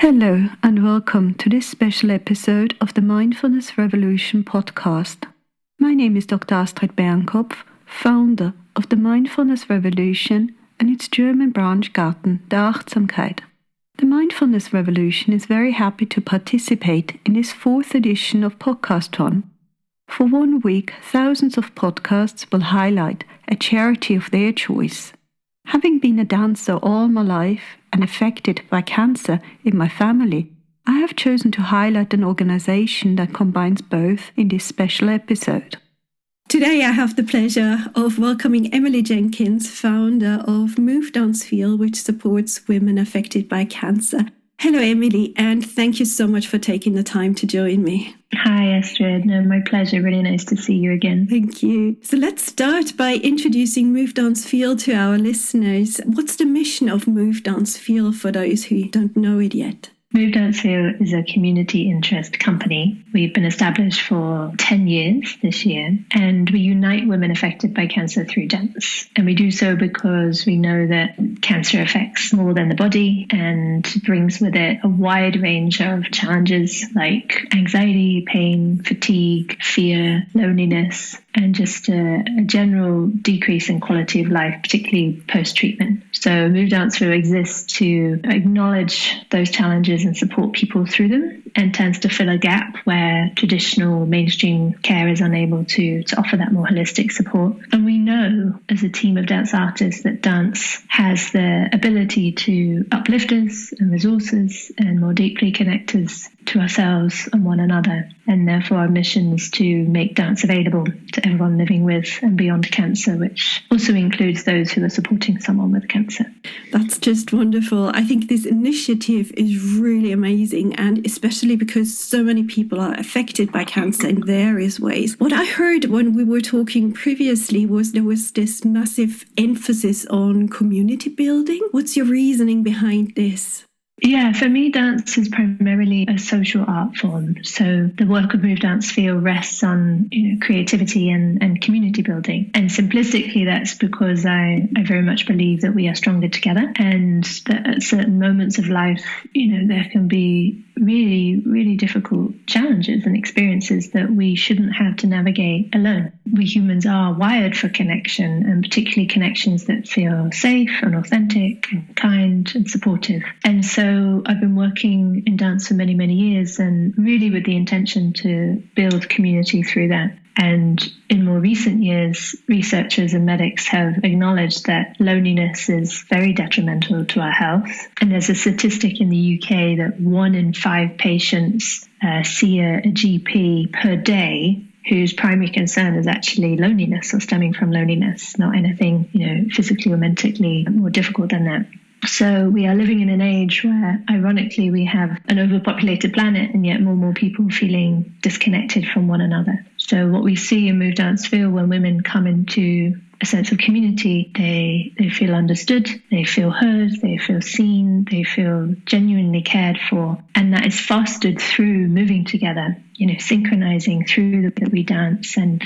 Hello and welcome to this special episode of the Mindfulness Revolution podcast. My name is Dr. Astrid Bernkopf, founder of the Mindfulness Revolution and its German branch Garten der Achtsamkeit. The Mindfulness Revolution is very happy to participate in this fourth edition of Podcasthon. For 1 week, thousands of podcasts will highlight a charity of their choice. Having been a dancer all my life and affected by cancer in my family, I have chosen to highlight an organization that combines both in this special episode. Today I have the pleasure of welcoming Emily Jenkins, founder of Move Dance Feel, which supports women affected by cancer. Hello Emily, and thank you so much for taking the time to join me. Hi Astrid, no, my pleasure. Really nice to see you again. Thank you. So let's start by introducing Move Dance Feel to our listeners. What's the mission of Move Dance Feel for those who don't know it yet? Move Dance Feel is a community interest company. We've been established for 10 years this year, and we unite women affected by cancer through dance. And we do so because we know that cancer affects more than the body and brings with it a wide range of challenges like anxiety, pain, fatigue, fear, loneliness, and just a general decrease in quality of life, particularly post-treatment. So Move Dance Feel exists to acknowledge those challenges and support people through them, and tends to fill a gap where traditional mainstream care is unable to offer that more holistic support. And we know as a team of dance artists that dance has the ability to uplift us and resource us and more deeply connect us to ourselves and one another. And therefore our mission is to make dance available to everyone living with and beyond cancer, which also includes those who are supporting someone with cancer. That's just wonderful. I think this initiative is really amazing, and especially because so many people are affected by cancer in various ways. What I heard when we were talking previously was there was this massive emphasis on community building. What's your reasoning behind this? Yeah, for me, dance is primarily a social art form. So the work of Move Dance Feel rests on creativity and community building. And simplistically, that's because I very much believe that we are stronger together, and that at certain moments of life, there can be really, really difficult challenges and experiences that we shouldn't have to navigate alone. We humans are wired for connection, and particularly connections that feel safe and authentic and kind and supportive. And so I've been working in dance for many, many years, and really with the intention to build community through that. And in more recent years, researchers and medics have acknowledged that loneliness is very detrimental to our health. And there's a statistic in the UK that 1 in 5 patients see a GP per day whose primary concern is actually loneliness or stemming from loneliness, not anything, physically or mentally more difficult than that. So we are living in an age where, ironically, we have an overpopulated planet, and yet more and more people feeling disconnected from one another. So what we see in Move Dance Feel, when women come into a sense of community, they feel understood, they feel heard, they feel seen, they feel genuinely cared for. And that is fostered through moving together, synchronizing through that we dance, and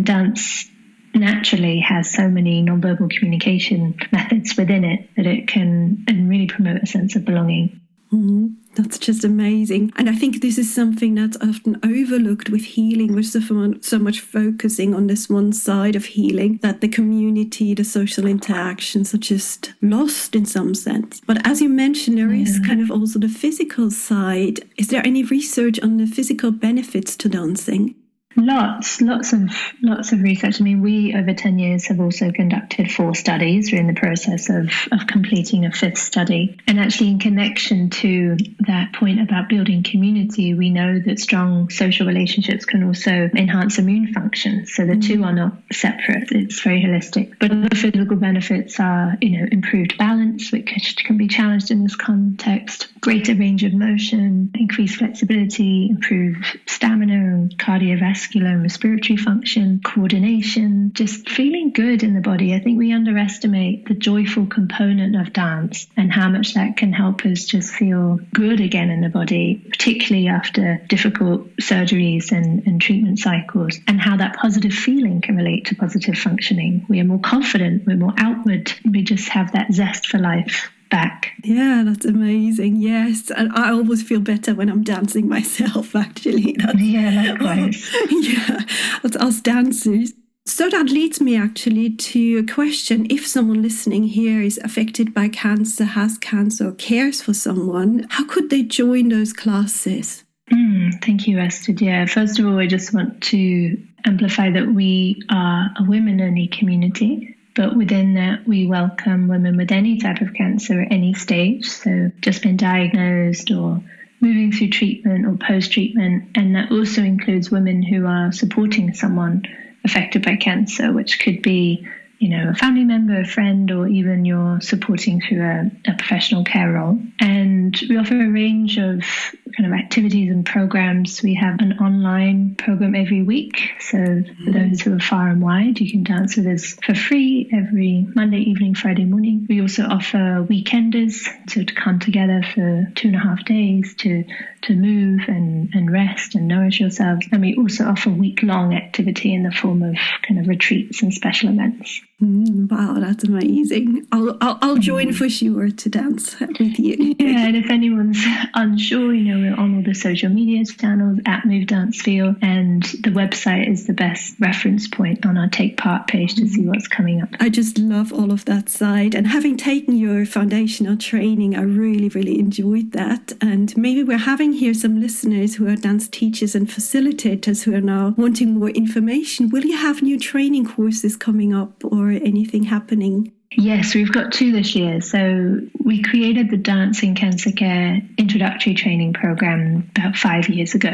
dance naturally has so many nonverbal communication methods within it that it can really promote a sense of belonging. Mm-hmm. That's just amazing. And I think this is something that's often overlooked with healing. We're so much focusing on this one side of healing, that the community, the social interactions are just lost in some sense. But as you mentioned, there is kind of also the physical side. Is there any research on the physical benefits to dancing? Lots of research. I mean, we over 10 years have also conducted 4 studies. We're in the process of completing a 5th study. And actually, in connection to that point about building community, we know that strong social relationships can also enhance immune function. So the two are not separate. It's very holistic. But other physical benefits are, improved balance, which can be challenged in this context, greater range of motion, increased flexibility, improved stamina and cardiovascular and respiratory function, coordination, just feeling good in the body. I think we underestimate the joyful component of dance and how much that can help us just feel good again in the body, particularly after difficult surgeries and treatment cycles, and how that positive feeling can relate to positive functioning. We are more confident, we're more outward, we just have that zest for life. back. Yeah, that's amazing. Yes. And I always feel better when I'm dancing myself, actually. Yeah, likewise. Yeah, that's us dancers. So that leads me actually to a question. If someone listening here is affected by cancer, has cancer, or cares for someone, how could they join those classes? Thank you, Astrid. Yeah, first of all, I just want to amplify that we are a women-only community, but within that, we welcome women with any type of cancer at any stage. So just been diagnosed or moving through treatment or post-treatment. And that also includes women who are supporting someone affected by cancer, which could be, a family member, a friend, or even you're supporting through a professional care role. And we offer a range of kind of activities and programs. We have an online program every week. So for those who are far and wide, you can dance with us for free every Monday evening, Friday morning. We also offer weekenders, so to come together for 2.5 days to move and rest and nourish yourselves. And we also offer week-long activity in the form of kind of retreats and special events. Wow, that's amazing. I'll join for sure to dance with you. Yeah, and if anyone's unsure, we're on all the social media channels at Move Dance Feel, and the website is the best reference point on our Take Part page to see what's coming up. I just love all of that side, and having taken your foundational training, I really, really enjoyed that. And maybe we're having here some listeners who are dance teachers and facilitators who are now wanting more information. Will you have new training courses coming up or anything happening? Yes, we've got 2 this year. So we created the Dance in Cancer Care introductory training program about 5 years ago.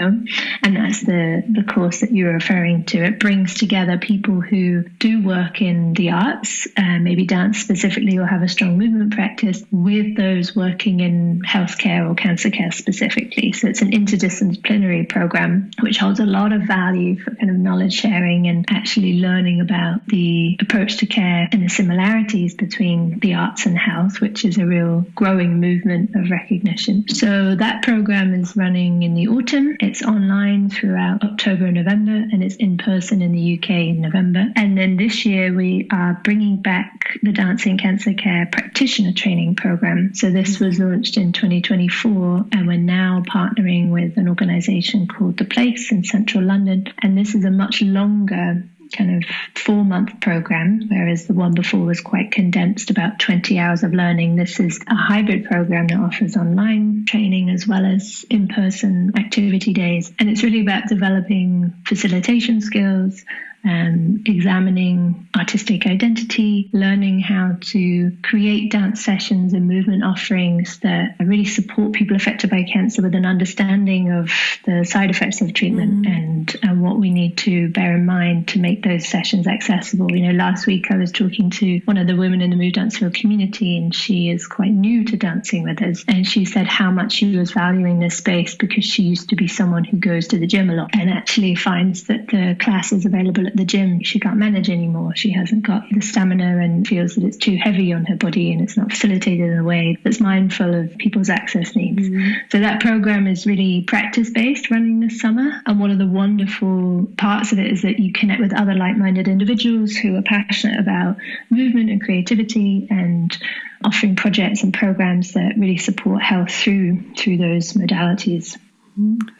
And that's the course that you're referring to. It brings together people who do work in the arts, maybe dance specifically or have a strong movement practice, with those working in healthcare or cancer care specifically. So it's an interdisciplinary program which holds a lot of value for kind of knowledge sharing and actually learning about the approach to care and the similarities between the arts and health, which is a real growing movement of recognition. So that program is running in the autumn. It's online throughout October and November, and it's in person in the UK in November. And then this year we are bringing back the Dance in Cancer Care practitioner training program. So this was launched in 2024, and we're now partnering with an organisation called The Place in central London. And this is a much longer kind of 4-month program, whereas the one before was quite condensed, about 20 hours of learning. This is a hybrid program that offers online training as well as in-person activity days. And it's really about developing facilitation skills, examining artistic identity, learning how to create dance sessions and movement offerings that really support people affected by cancer with an understanding of the side effects of treatment and what we need to bear in mind to make those sessions accessible. Last week I was talking to one of the women in the Move Dance Feel community, and she is quite new to dancing with us, and she said how much she was valuing this space because she used to be someone who goes to the gym a lot and actually finds that the classes available at the gym she can't manage anymore. She hasn't got the stamina and feels that it's too heavy on her body and it's not facilitated in a way that's mindful of people's access needs. So that program is really practice-based, running this summer, and one of the wonderful parts of it is that you connect with other like-minded individuals who are passionate about movement and creativity and offering projects and programs that really support health through those modalities.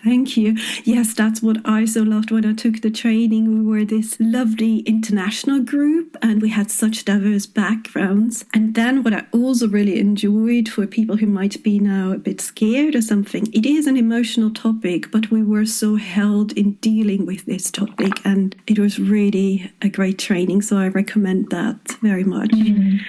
Thank you. Yes, that's what I so loved when I took the training. We were this lovely international group and we had such diverse backgrounds. And then what I also really enjoyed for people who might be now a bit scared or something, it is an emotional topic, but we were so held in dealing with this topic, and it was really a great training. So I recommend that very much.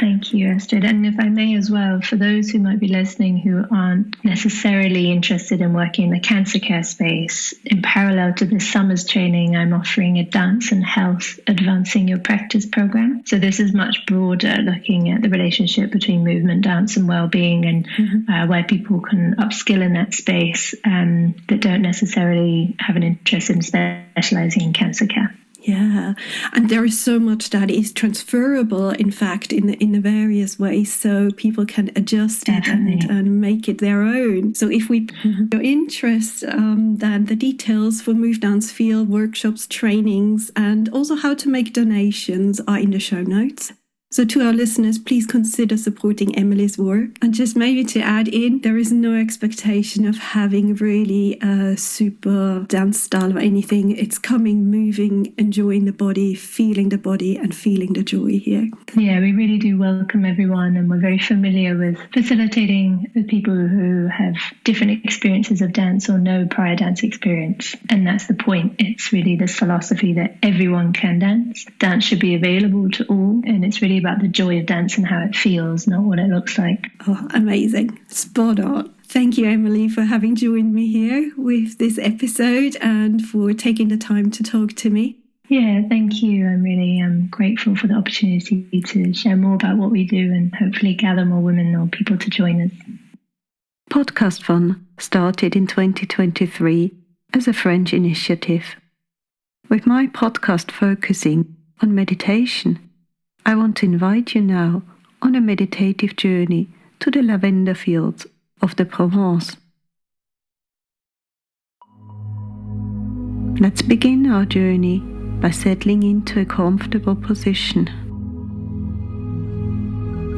Thank you, Astrid. And if I may as well, for those who might be listening who aren't necessarily interested in working in the cancer care space, in parallel to this summer's training, I'm offering a Dance and Health Advancing Your Practice program. So this is much broader, looking at the relationship between movement, dance and well-being, and where people can upskill in that space that don't necessarily have an interest in specializing in cancer care. Yeah, and there is so much that is transferable, in fact, in the various ways, so people can adjust it and make it their own. So if we your interest, then the details for Move Dance Feel workshops, trainings, and also how to make donations are in the show notes. So to our listeners, please consider supporting Emily's work. And just maybe to add in, there is no expectation of having really a super dance style or anything. It's coming, moving, enjoying the body, feeling the body and feeling the joy here. Yeah, we really do welcome everyone, and we're very familiar with facilitating with people who have different experiences of dance or no prior dance experience. And that's the point. It's really this philosophy that everyone can dance. Dance should be available to all, and it's really about the joy of dance and how it feels, not what it looks like. Oh, amazing. Spot on. Thank you, Emily, for having joined me here with this episode and for taking the time to talk to me. Yeah, thank you. I'm really grateful for the opportunity to share more about what we do and hopefully gather more women or people to join us. Podcasthon started in 2023 as a French initiative. With my podcast focusing on meditation, I want to invite you now on a meditative journey to the lavender fields of the Provence. Let's begin our journey by settling into a comfortable position.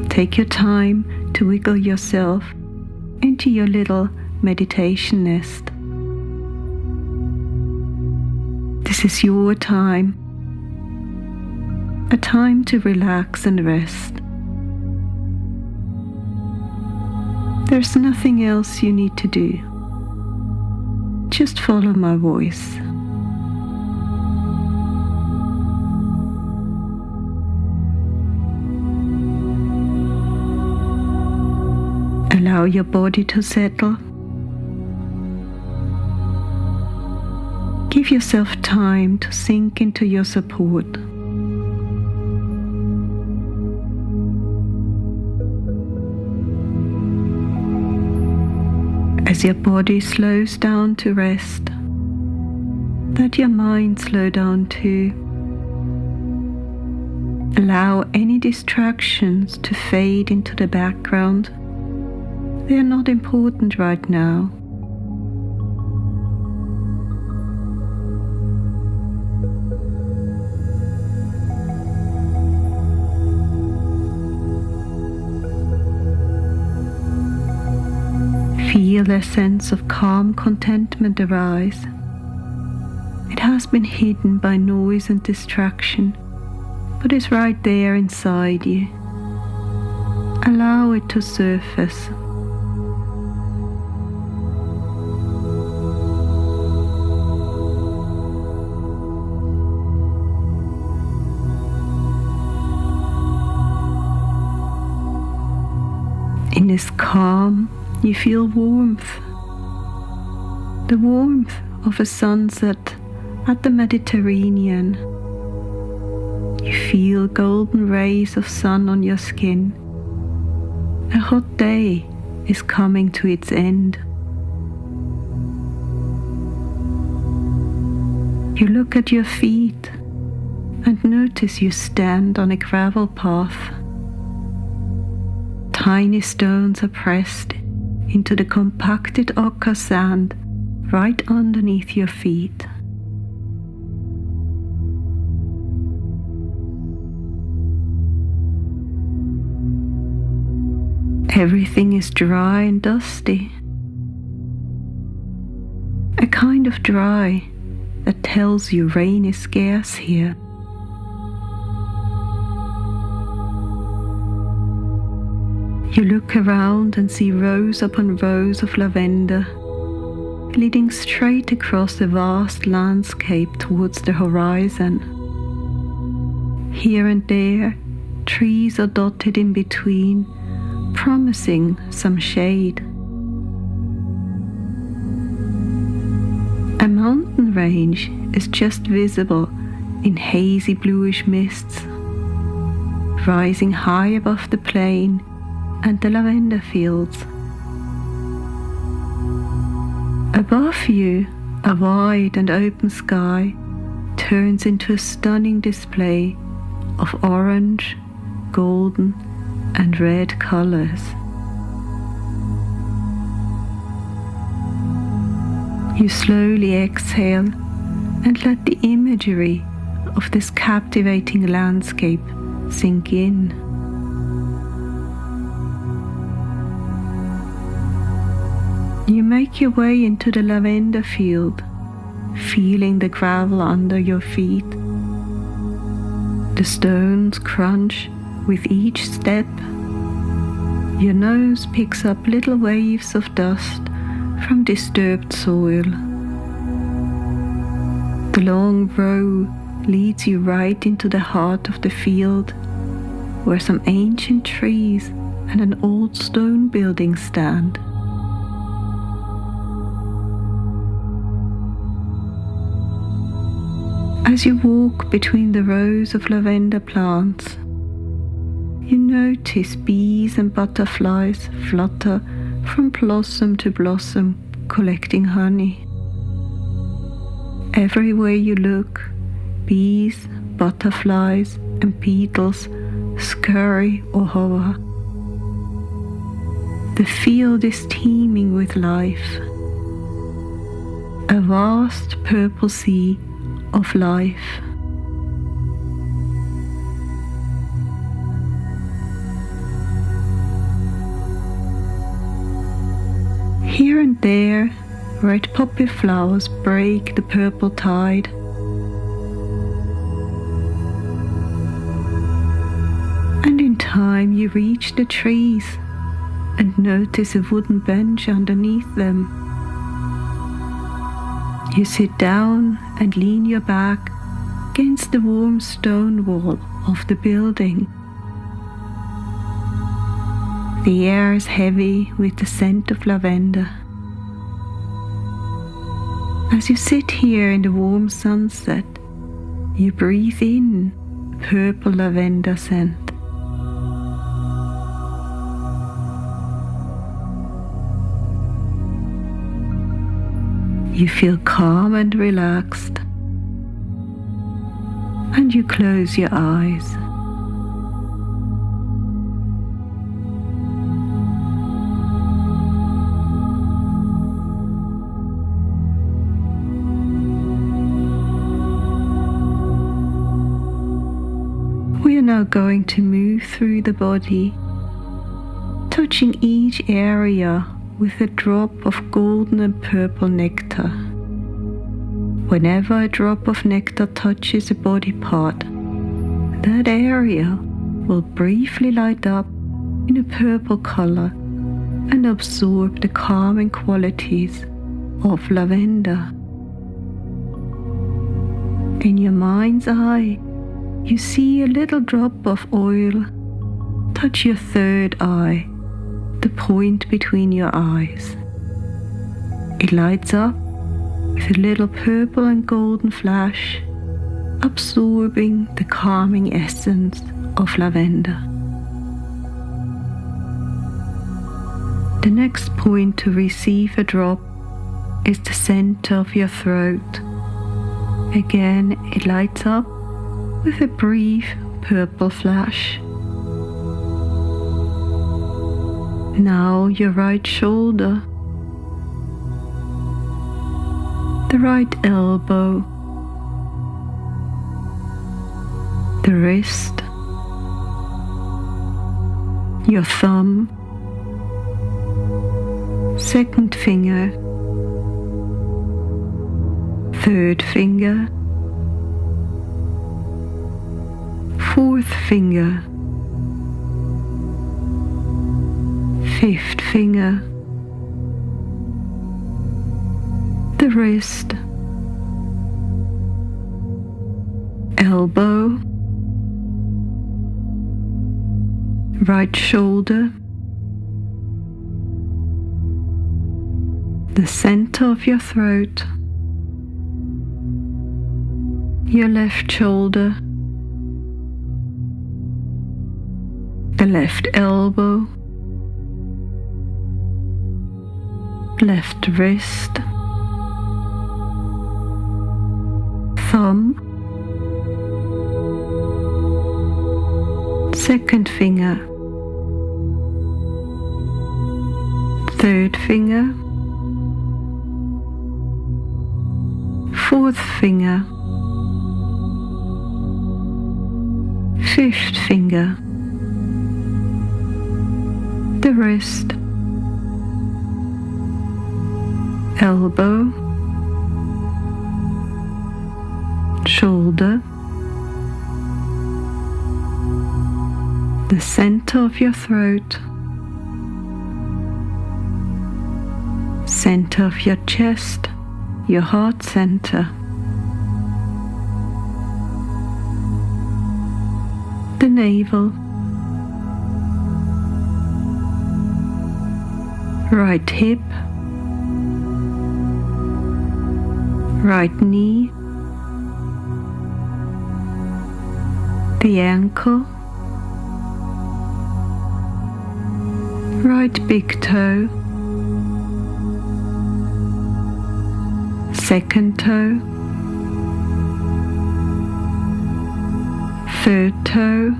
Take your time to wiggle yourself into your little meditation nest. This is your time. A time to relax and rest. There's nothing else you need to do. Just follow my voice. Allow your body to settle. Give yourself time to sink into your support. As your body slows down to rest, let your mind slow down too. Allow any distractions to fade into the background. They are not important right now. Feel a sense of calm contentment arise. It has been hidden by noise and distraction, but is right there inside you. Allow it to surface. In this calm, you feel warmth. The warmth of a sunset at the Mediterranean. You feel golden rays of sun on your skin. A hot day is coming to its end. You look at your feet and notice you stand on a gravel path. Tiny stones are pressed into the compacted ochre sand right underneath your feet. Everything is dry and dusty. A kind of dry that tells you rain is scarce here. You look around and see rows upon rows of lavender, leading straight across the vast landscape towards the horizon. Here and there, trees are dotted in between, promising some shade. A mountain range is just visible in hazy bluish mists, rising high above the plain and the lavender fields. Above you, a wide and open sky turns into a stunning display of orange, golden, and red colors. You slowly exhale and let the imagery of this captivating landscape sink in. You make your way into the lavender field, feeling the gravel under your feet. The stones crunch with each step. Your nose picks up little waves of dust from disturbed soil. The long row leads you right into the heart of the field, where some ancient trees and an old stone building stand. As you walk between the rows of lavender plants, you notice bees and butterflies flutter from blossom to blossom, collecting honey. Everywhere you look, bees, butterflies, and beetles scurry or hover. The field is teeming with life, a vast purple sea of life. Here and there, red poppy flowers break the purple tide. And in time you reach the trees and notice a wooden bench underneath them. You sit down and lean your back against the warm stone wall of the building. The air is heavy with the scent of lavender. As you sit here in the warm sunset, you breathe in purple lavender scent. You feel calm and relaxed, and you close your eyes. We are now going to move through the body, touching each area with a drop of golden and purple nectar. Whenever a drop of nectar touches a body part, that area will briefly light up in a purple color and absorb the calming qualities of lavender. In your mind's eye, you see a little drop of oil touch your third eye, the point between your eyes. It lights up with a little purple and golden flash, absorbing the calming essence of lavender. The next point to receive a drop is the center of your throat. Again, it lights up with a brief purple flash. Now your right shoulder, the right elbow, the wrist, your thumb, second finger, third finger, fourth finger, fifth finger, the wrist, elbow, right shoulder, the center of your throat, your left shoulder, the left elbow, left wrist, thumb, second finger, third finger, fourth finger, fifth finger, the wrist, elbow, shoulder, the center of your throat, center of your chest, your heart center, the navel, right hip, right knee, the ankle, right big toe, second toe, third toe,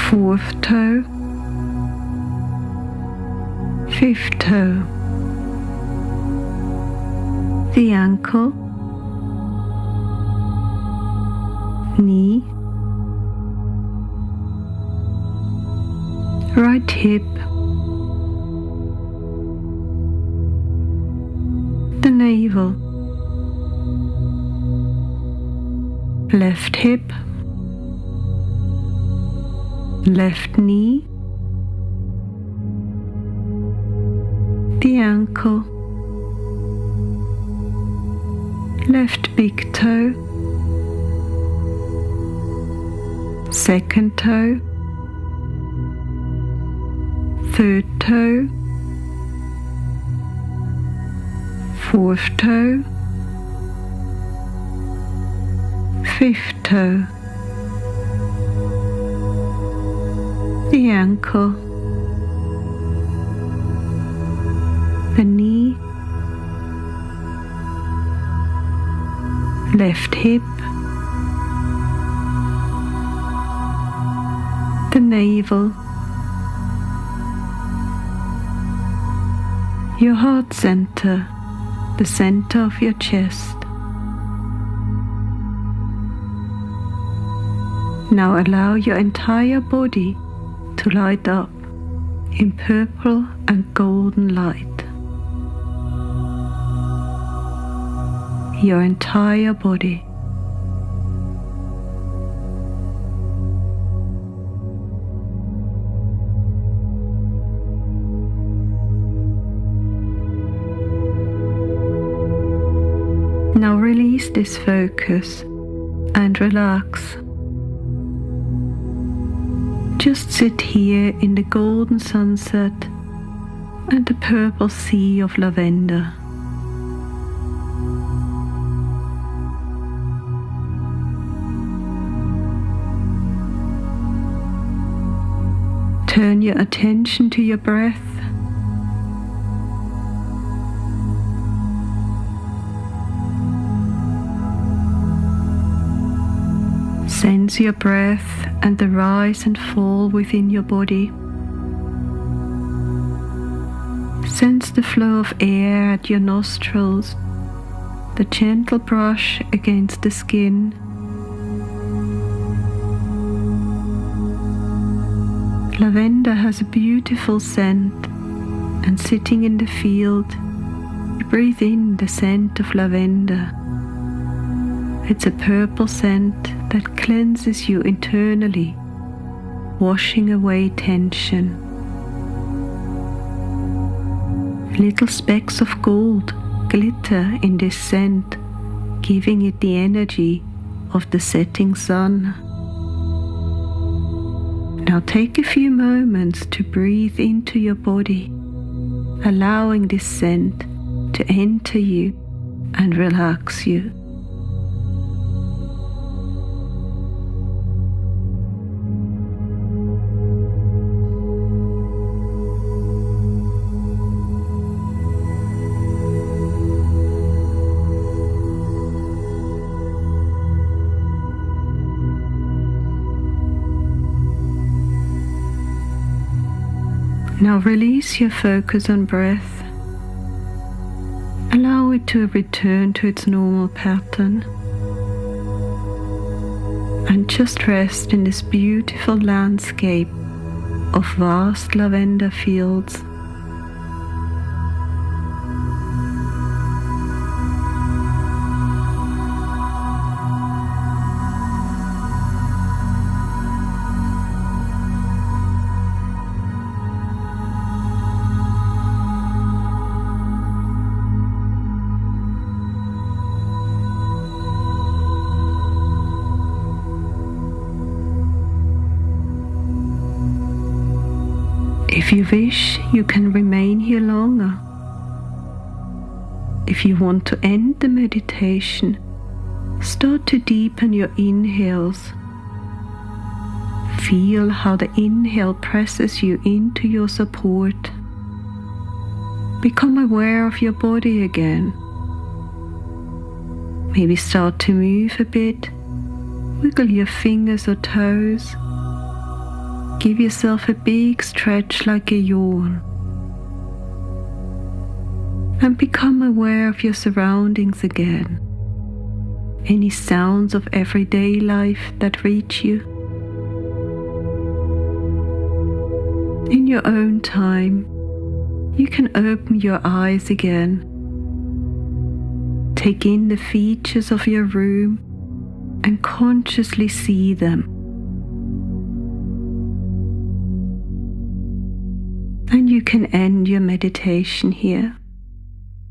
fourth toe, fifth toe, the ankle, knee, right hip, the navel, left hip, left knee, the ankle, left big toe, second toe, third toe, fourth toe, fifth toe, the ankle, the knee, left hip, the navel, your heart center, the center of your chest. Now allow your entire body to light up in purple and golden light. Your entire body. Now release this focus and relax. Just sit here in the golden sunset and the purple sea of lavender. Turn your attention to your breath. Sense your breath and the rise and fall within your body. Sense the flow of air at your nostrils, the gentle brush against the skin. Lavender has a beautiful scent, and sitting in the field, you breathe in the scent of lavender. It's a purple scent that cleanses you internally, washing away tension. Little specks of gold glitter in this scent, giving it the energy of the setting sun. Now take a few moments to breathe into your body, allowing this scent to enter you and relax you. Now release your focus on breath. Allow it to return to its normal pattern. And just rest in this beautiful landscape of vast lavender fields, you wish, you can remain here longer. If you want to end the meditation, start to deepen your inhales. Feel how the inhale presses you into your support. Become aware of your body again. Maybe start to move a bit. Wiggle your fingers or toes. Give yourself a big stretch like a yawn. And become aware of your surroundings again. Any sounds of everyday life that reach you. In your own time, you can open your eyes again. Take in the features of your room and consciously see them. And you can end your meditation here.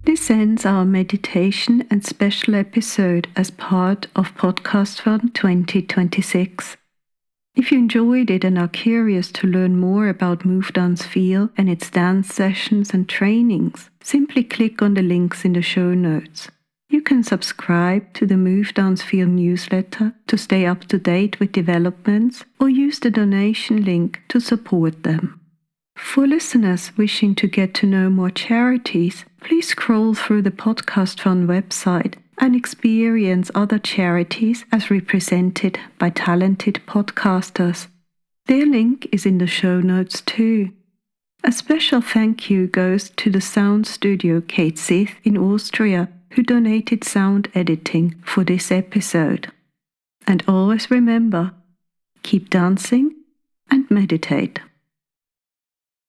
This ends our meditation and special episode as part of Podcasthon 2026. If you enjoyed it and are curious to learn more about Move Dance Feel and its dance sessions and trainings, simply click on the links in the show notes. You can subscribe to the Move Dance Feel newsletter to stay up to date with developments, or use the donation link to support them. For listeners wishing to get to know more charities, please scroll through the Podcasthon website and experience other charities as represented by talented podcasters. Their link is in the show notes too. A special thank you goes to the sound studio Cait Sith in Austria, who donated sound editing for this episode. And always remember, keep dancing and meditate.